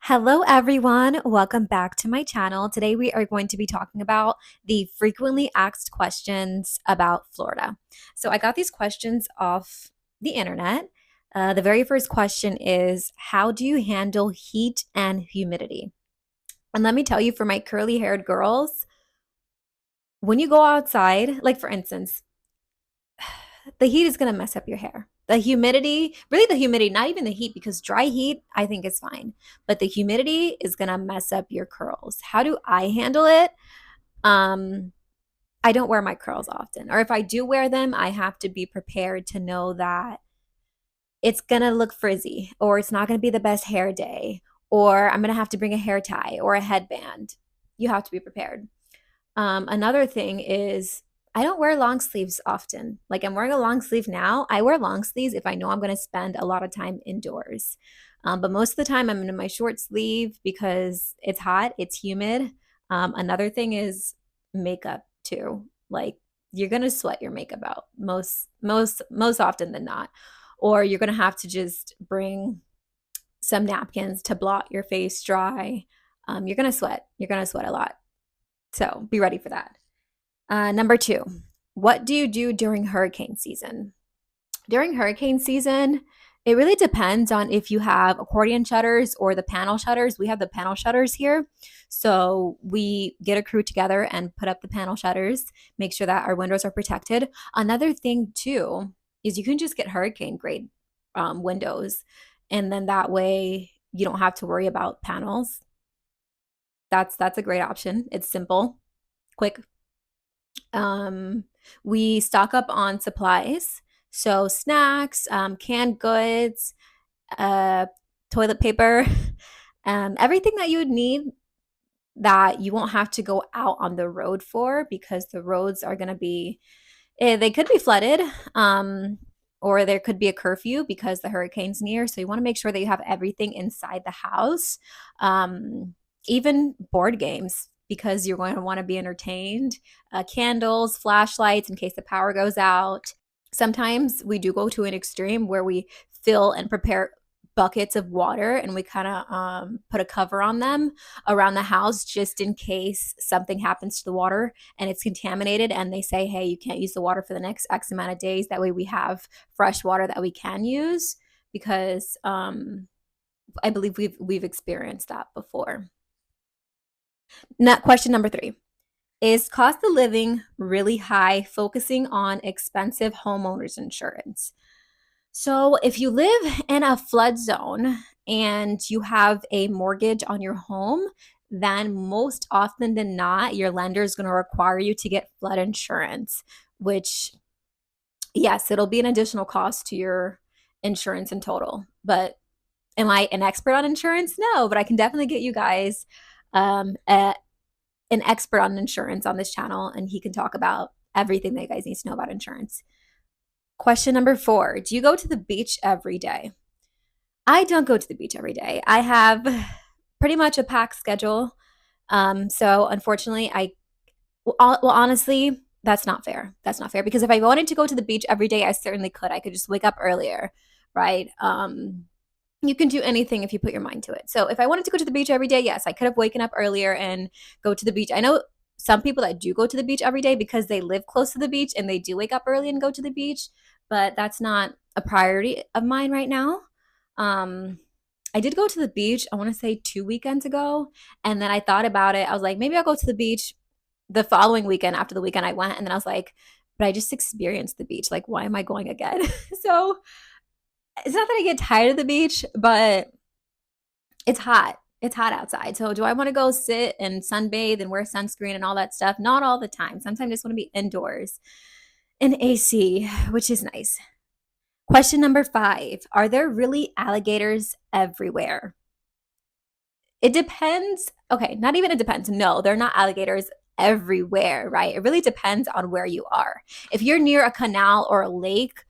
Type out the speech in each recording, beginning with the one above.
Hello, everyone. Welcome back to my channel. Today, we are going to be talking about the frequently asked questions about Florida. So, I got these questions off the internet. The very first question is, how do you handle heat and humidity? And let me tell you, for my curly haired girls, when you go outside, like for instance, the heat is going to mess up your hair. The humidity, really the humidity, not even the heat, because dry heat I think is fine, but the humidity is going to mess up your curls. How do I handle it? Um, I don't wear my curls often, or if I do wear them, I have to be prepared to know that it's going to look frizzy, or it's not going to be the best hair day, or I'm going to have to bring a hair tie or a headband. You have to be prepared. Another thing is I don't wear long sleeves often. Like I'm wearing a long sleeve now. I wear long sleeves if I know I'm going to spend a lot of time indoors. But most of the time I'm in my short sleeve because it's hot, it's humid. Another thing is makeup too. Like you're going to sweat your makeup out most often than not. Or you're going to have to just bring some napkins to blot your face dry. You're going to sweat. You're going to sweat a lot. So be ready for that. Number two, what do you do during hurricane season? During hurricane season, it really depends on if you have accordion shutters or the panel shutters. We have the panel shutters here. So we get a crew together and put up the panel shutters, make sure that our windows are protected. Another thing, too, is you can just get hurricane grade windows. And then that way you don't have to worry about panels. That's a great option. It's simple, quick. Um, we stock up on supplies, so snacks, canned goods, uh, toilet paper, everything that you would need that you won't have to go out on the road for because the roads are going to be, they could be flooded. Or there could be a curfew because the hurricane's near. So you want to make sure that you have everything inside the house. Even board games because you're going to want to be entertained, candles, flashlights in case the power goes out. Sometimes we do go to an extreme where we fill and prepare buckets of water and we kind of put a cover on them around the house just in case something happens to the water and it's contaminated and they say, hey, you can't use the water for the next X amount of days. That way we have fresh water that we can use because I believe we've experienced that before. Question number three. Is cost of living really high, focusing on expensive homeowners insurance? So, if you live in a flood zone and you have a mortgage on your home, then most often than not, your lender is going to require you to get flood insurance, which, yes, it'll be an additional cost to your insurance in total. But am I an expert on insurance? No, but I can definitely get you guys a an expert on insurance on this channel, and he can talk about everything that you guys need to know about insurance. Question number four. Do you go to the beach every day? I don't go to the beach every day. I have pretty much a packed schedule. So unfortunately, honestly, that's not fair. That's not fair because if I wanted to go to the beach every day, I certainly could. I could just wake up earlier, right? You can do anything if you put your mind to it. So if I wanted to go to the beach every day, yes, I could have waken up earlier and go to the beach. I know some people that do go to the beach every day because they live close to the beach and they do wake up early and go to the beach, but that's not a priority of mine right now. I did go to the beach, I want to say 2 weekends ago, and then I thought about it. I was like, maybe I'll go to the beach the following weekend after the weekend I went, and then I was like, but I just experienced the beach. Like, why am I going again? So it's not that I get tired of the beach, but it's hot. It's hot outside. So do I want to go sit and sunbathe and wear sunscreen and all that stuff? Not all the time. Sometimes I just want to be indoors in AC, which is nice. Question number five. Are there really alligators everywhere? It depends. Okay, not even it depends. No, they're not alligators everywhere, right? It really depends on where you are. If you're near a canal or a lake,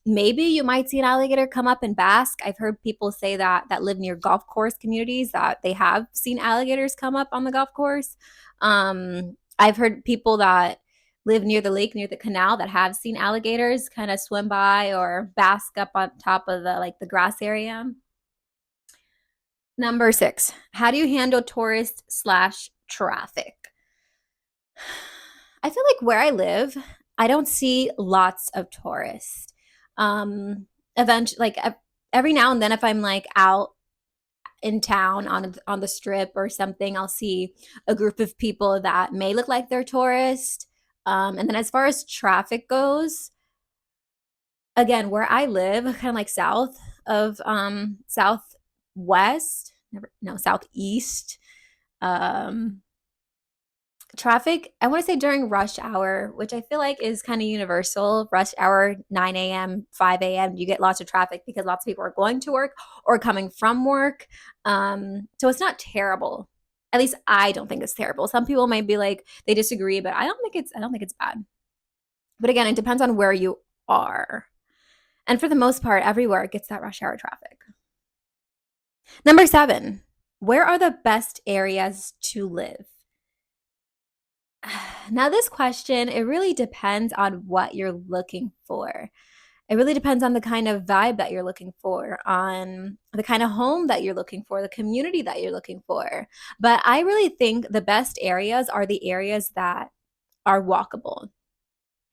maybe you might see an alligator come up and bask. I've heard people say that live near golf course communities that they have seen alligators come up on the golf course. I've heard people that live near the lake, near the canal, that have seen alligators kind of swim by or bask up on top of the grass area. Number 6, how do you handle tourist slash traffic? I feel like where I live, I don't see lots of tourists. Eventually, like every now and then, if I'm like out in town on the strip or something, I'll see a group of people that may look like they're tourists. And then as far as traffic goes, again, where I live, kind of like south of southwest, no, southeast. Um, Traffic, I want to say during rush hour, which I feel like is kind of universal. Rush hour, 9 a.m., 5 a.m., you get lots of traffic because lots of people are going to work or coming from work. So it's not terrible. At least I don't think it's terrible. Some people might be like they disagree, but I don't think it's bad. But again, it depends on where you are. And for the most part, everywhere it gets that rush hour traffic. Number 7, where are the best areas to live? Now, this question, it really depends on what you're looking for. It really depends on the kind of vibe that you're looking for, on the kind of home that you're looking for, the community that you're looking for. But I really think the best areas are the areas that are walkable.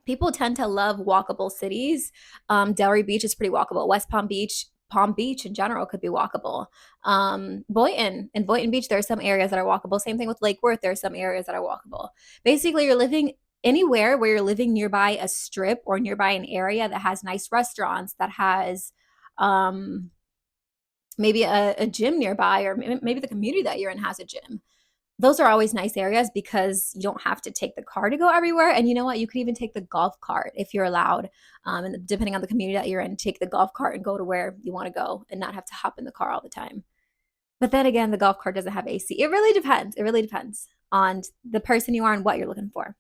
People tend to love walkable cities. Delray Beach is pretty walkable. West Palm Beach, Palm Beach in general could be walkable. Boynton Beach, there are some areas that are walkable. Same thing with Lake Worth, there are some areas that are walkable. Basically, you're living anywhere where you're living nearby a strip or nearby an area that has nice restaurants, that has um, maybe a gym nearby, or maybe the community that you're in has a gym. Those are always nice areas because you don't have to take the car to go everywhere. And you know what? You could even take the golf cart if you're allowed. And depending on the community that you're in, take the golf cart and go to where you want to go and not have to hop in the car all the time. But then again, the golf cart doesn't have AC. It really depends. It really depends on the person you are and what you're looking for.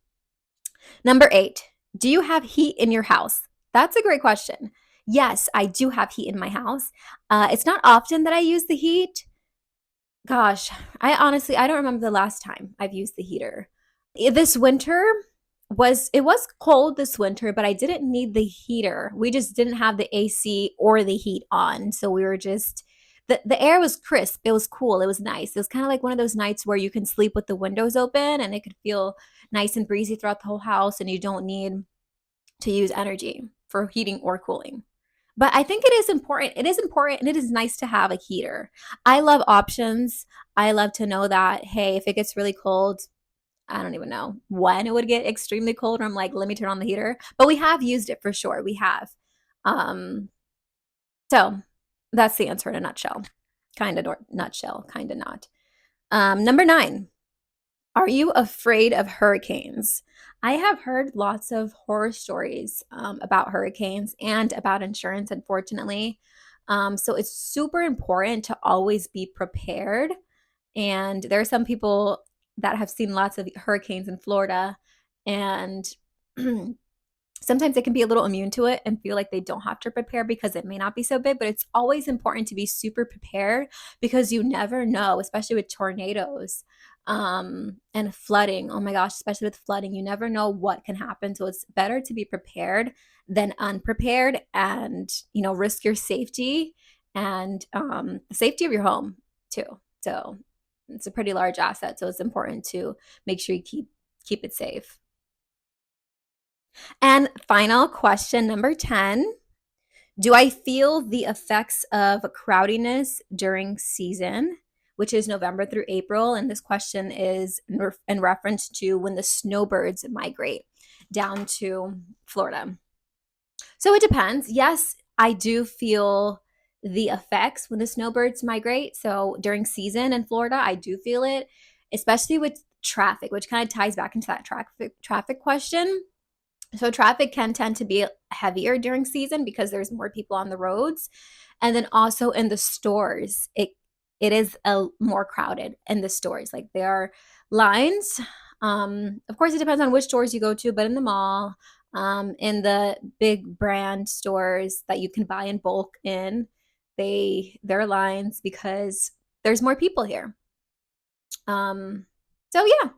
Number 8, do you have heat in your house? That's a great question. Yes, I do have heat in my house. It's not often that I use the heat. Gosh, I don't remember the last time I've used the heater. This winter it was cold this winter, but I didn't need the heater. We just didn't have the AC or the heat on. So we were just the air was crisp. It was cool. It was nice. It was kind of like one of those nights where you can sleep with the windows open and it could feel nice and breezy throughout the whole house and you don't need to use energy for heating or cooling. But I think it is important. It is important and it is nice to have a heater. I love options. I love to know that, hey, if it gets really cold, I don't even know when it would get extremely cold. Or I'm like, let me turn on the heater. But we have used it for sure. We have. Um, so that's the answer in a nutshell. Kind of nutshell, kind of not. Number 9, are you afraid of hurricanes? I have heard lots of horror stories about hurricanes and about insurance, unfortunately. So it's super important to always be prepared. And there are some people that have seen lots of hurricanes in Florida, and sometimes they can be a little immune to it and feel like they don't have to prepare because it may not be so big, but it's always important to be super prepared because you never know, especially with tornadoes and flooding. Oh my gosh, especially with flooding, you never know what can happen. So it's better to be prepared than unprepared, and risk your safety and the safety of your home too. So it's a pretty large asset, so it's important to make sure you keep it safe. And final question number 10, do I feel the effects of crowdiness during season, which is November through April? And this question is in reference to when the snowbirds migrate down to Florida. So it depends. Yes, I do feel the effects when the snowbirds migrate. So during season in Florida, I do feel it, especially with traffic, which kind of ties back into that traffic question. So traffic can tend to be heavier during season because there's more people on the roads. And then also in the stores, it is more crowded in the stores. Like there are lines. Of course, it depends on which stores you go to, but in the mall, in the big brand stores that you can buy in bulk there are lines because there's more people here. So yeah,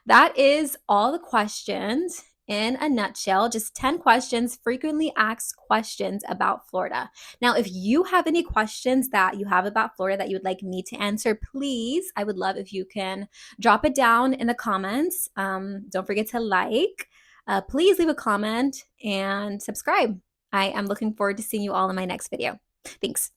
that is all the questions. in a nutshell, just 10 questions, frequently asked questions about Florida. Now, if you have any questions that you have about Florida that you would like me to answer, please, I would love if you can drop it down in the comments. Don't forget to like. Please leave a comment and subscribe. I am looking forward to seeing you all in my next video. Thanks.